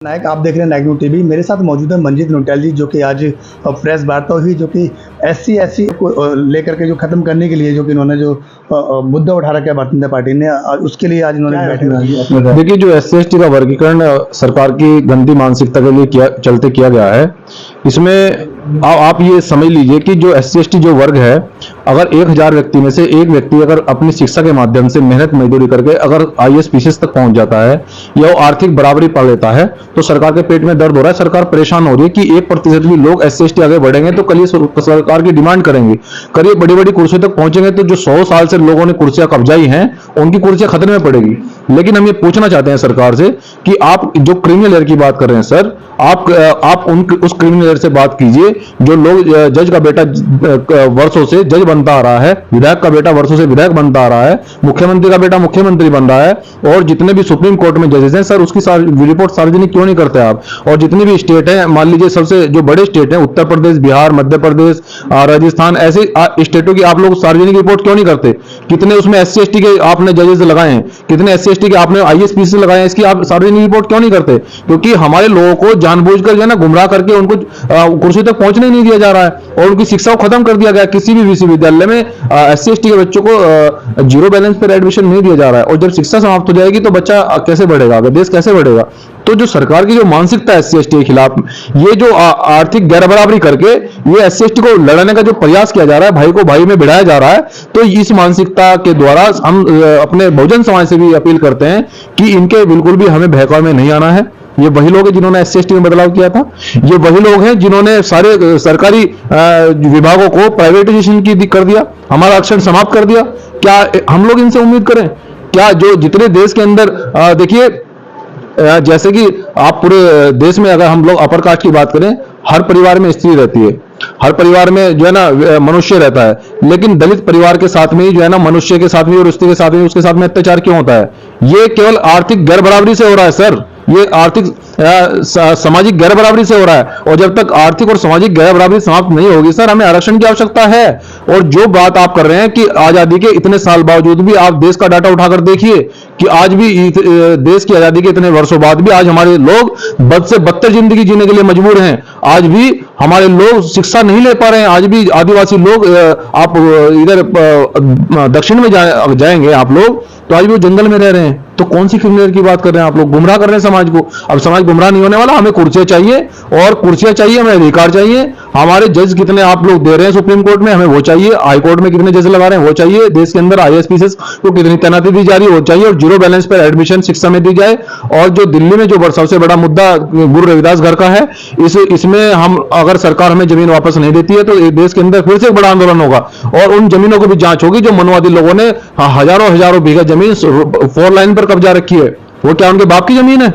नायक, आप देख रहे हैं नायक न्यूज़ टीवी। मेरे साथ मौजूद है मंजीत नोटियाल जी, जो कि आज प्रेस वार्ता हुई, जो कि एससी को लेकर के जो खत्म करने के लिए जो कि इन्होंने जो मुद्दा उठा रखा है भारतीय जनता पार्टी ने, उसके लिए आज इन्होंने बैठे। देखिए, जो SC/ST का वर्गीकरण सरकार की गंदी मानसिकता के लिए चलते किया गया है, इसमें आप ये समझ लीजिए कि जो SC/ST जो वर्ग है, अगर 1000 व्यक्ति में से एक व्यक्ति अगर अपनी शिक्षा के माध्यम से मेहनत मजदूरी करके अगर IAS PCS तक पहुंच जाता है या वो आर्थिक बराबरी पा लेता है, तो सरकार के पेट में दर्द हो रहा है। सरकार परेशान हो रही है कि 1% भी लोग SC/ST आगे बढ़ेंगे तो कल ये सरकार की डिमांड करेंगे, करिए बड़ी बड़ी कुर्सियों तक पहुंचेंगे तो जो 100 साल से लोगों ने कुर्सियां कब्जाई हैं उनकी कुर्सियां खतरे में पड़ेगी। लेकिन हम ये पूछना चाहते हैं सरकार से कि आप जो क्रिमिनल एयर की बात कर रहे हैं सर, आप उस क्रिमिनल एयर से बात कीजिए जो लोग, जज का बेटा वर्षों से जज बनता आ रहा है, विधायक का बेटा वर्षों से विधायक बनता आ रहा है, मुख्यमंत्री का बेटा मुख्यमंत्री बन रहा है, और जितने भी सुप्रीम कोर्ट में जजेस हैं सर, उसकी रिपोर्ट सार्वजनिक क्यों नहीं करते आप? और जितनी भी स्टेट है, मान लीजिए सबसे जो बड़े स्टेट हैं, उत्तर प्रदेश, बिहार, मध्य प्रदेश, राजस्थान, ऐसे स्टेटों की आप लोग सार्वजनिक रिपोर्ट क्यों नहीं करते? कितने उसमें SC/ST के आपने जजेस लगाए हैं, कितने SC/ST के आपने IAS PCS लगाए हैं, इसकी आप सार्वजनिक रिपोर्ट क्यों नहीं करते? क्योंकि हमारे लोगों को जानबूझकर जो है ना गुमराह करके उनको कुर्सी तक पहुंचने नहीं दिया जा रहा है, और उनकी शिक्षा को खत्म कर दिया गया। किसी भी विश्वविद्यालय में SC/ST के बच्चों को जीरो बैलेंस पर एडमिशन नहीं दिया जा रहा है, और जब शिक्षा समाप्त हो जाएगी तो बच्चा कैसे बढ़ेगा, देश कैसे बढ़ेगा? तो जो सरकार की जो मानसिकता है SC/ST के खिलाफ, ये जो आर्थिक गैरबराबरी करके ये SC/ST को लड़ने का जो प्रयास किया जा रहा है, भाई को भाई में भिड़ाया जा रहा है, तो इस मानसिकता के द्वारा हम अपने बहुजन समाज से भी अपील करते हैं कि इनके बिल्कुल भी हमें बहकावे में नहीं आना है। ये वही लोग हैं जिन्होंने SC/ST में बदलाव किया था, ये वही लोग हैं जिन्होंने सारे सरकारी विभागों को प्राइवेटाइजेशन कर दिया, हमारा आरक्षण समाप्त कर दिया। क्या हम लोग इनसे उम्मीद करें? क्या जो जितने देश के अंदर देखिए, जैसे कि आप पूरे देश में अगर हम लोग अपर कास्ट की बात करें, हर परिवार में स्त्री रहती है, हर परिवार में जो है ना मनुष्य रहता है, लेकिन दलित परिवार के साथ में ही जो है ना मनुष्य के साथ में और स्त्री के साथ में उसके साथ में अत्याचार क्यों होता है? ये केवल आर्थिक गैरबराबरी से हो रहा है सर, ये आर्थिक सामाजिक गैरबराबरी से हो रहा है। और जब तक आर्थिक और सामाजिक गैरबराबरी समाप्त नहीं होगी सर, हमें आरक्षण की आवश्यकता है। और जो बात आप कर रहे हैं कि आजादी के इतने साल बावजूद भी, आप देश का डाटा उठाकर देखिए कि आज भी देश की आजादी के इतने वर्षों बाद भी आज हमारे लोग बद से बदतर जिंदगी जीने के लिए मजबूर हैं। आज भी हमारे लोग शिक्षा नहीं ले पा रहे हैं। आज भी आदिवासी लोग, आप इधर दक्षिण में जाएंगे आप लोग तो आज भी वो जंगल में रह रहे हैं। तो कौन सी क्रिमिनल की बात कर रहे हैं आप लोग? गुमराह कर रहे हैं समाज को। अब समाज गुमराह नहीं होने वाला, हमें कुर्सियां चाहिए, और कुर्सियां चाहिए, हमें अधिकार चाहिए। हमारे जज कितने आप लोग दे रहे हैं सुप्रीम कोर्ट में, हमें वो चाहिए। हाई कोर्ट में कितने जज लगा रहे हैं वो चाहिए। देश के अंदर IAS PCS को कितनी तैनाती दी जा रही है वो चाहिए, और जीरो बैलेंस पर एडमिशन शिक्षा में दी जाए। और जो दिल्ली में जो सबसे बड़ा मुद्दा गुरु रविदास घर का है, इसमें हम अगर सरकार हमें जमीन वापस नहीं देती है तो देश के अंदर फिर से एक बड़ा आंदोलन होगा, और उन जमीनों की भी जांच होगी जो मनवादी लोगों ने हजारों बीघा जमीन 4 लाइन पर कब्जा रखी है। वो क्या उनके बाप की जमीन है?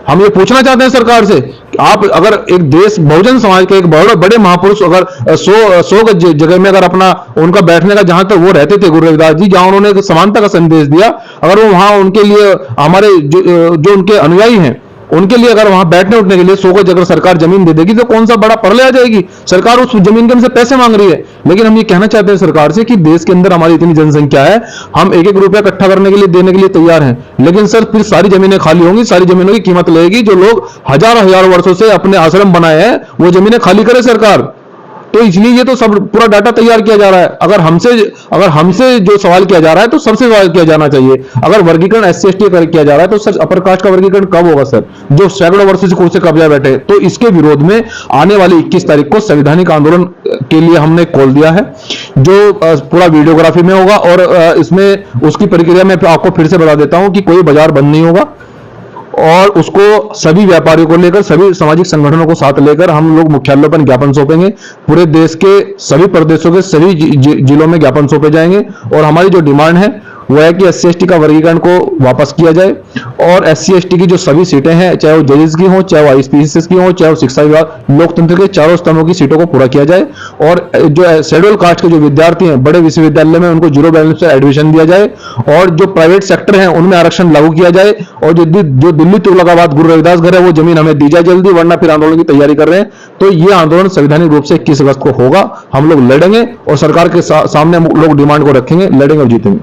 हम ये पूछना चाहते हैं सरकार से, आप अगर एक देश बहुजन समाज के एक बड़े महापुरुष अगर 100 जगह में अगर अपना उनका बैठने का, जहां तक वो रहते थे गुरु रविदास जी, जहां उन्होंने एक समानता का संदेश दिया, अगर वो वहां उनके लिए हमारे जो उनके अनुयायी हैं उनके लिए अगर वहां बैठने उठने के लिए 100 गज अगर सरकार जमीन दे देगी तो कौन सा बड़ा प्रलय आ जाएगी? सरकार उस जमीन के हमसे पैसे मांग रही है। लेकिन हम ये कहना चाहते हैं सरकार से कि देश के अंदर हमारी इतनी जनसंख्या है, हम एक रुपया इकट्ठा करने के लिए देने के लिए तैयार हैं, लेकिन सर फिर सारी जमीनें खाली होंगी, सारी जमीनों की कीमत लगेगी। जो लोग हजारों वर्षों से अपने आश्रम बनाए हैं वो जमीनें खाली करे सरकार। तो इसलिए ये तो सब पूरा डाटा तैयार किया जा रहा है। अगर हमसे जो सवाल किया जा रहा है तो सबसे सवाल किया जाना चाहिए। अगर वर्गीकरण SC/ST किया जा रहा है तो सर अपर कास्ट का वर्गीकरण कब होगा सर, जो सैकड़ों वर्षों से कुर्सी कब्जा बैठे? तो इसके विरोध में आने वाली 21 तारीख को संवैधानिक आंदोलन के लिए हमने कॉल दिया है, जो पूरा वीडियोग्राफी में होगा। और इसमें उसकी प्रक्रिया में आपको फिर से बता देता हूं कि कोई बाजार बंद नहीं होगा, और उसको सभी व्यापारियों को लेकर, सभी सामाजिक संगठनों को साथ लेकर हम लोग मुख्यालयों पर ज्ञापन सौंपेंगे। पूरे देश के सभी प्रदेशों के सभी जिलों में ज्ञापन सौंपे जाएंगे। और हमारी जो डिमांड है वो है कि SC/ST का वर्गीकरण को वापस किया जाए, और SC/ST की जो सभी सीटें हैं, चाहे वो जजेस की हो, चाहे वो IAS PCS की हो, चाहे वो शिक्षा विभाग, लोकतंत्र के चारों स्तंभों की सीटों को पूरा किया जाए। और जो शेड्यूल कास्ट के जो विद्यार्थी हैं बड़े विश्वविद्यालय में, उनको जीरो बैलेंस से एडमिशन दिया जाए, और जो प्राइवेट सेक्टर है उनमें आरक्षण लागू किया जाए। और जो दिल्ली तुगलकाबाद गुरु रविदास घर है वो जमीन हमें दी जाए जल्दी, वरना फिर आंदोलन की तैयारी कर रहे हैं। तो ये आंदोलन संवैधानिक रूप से 21 अगस्त को होगा। हम लोग लड़ेंगे और सरकार के सामने लोग डिमांड को रखेंगे, लड़ेंगे और जीतेंगे।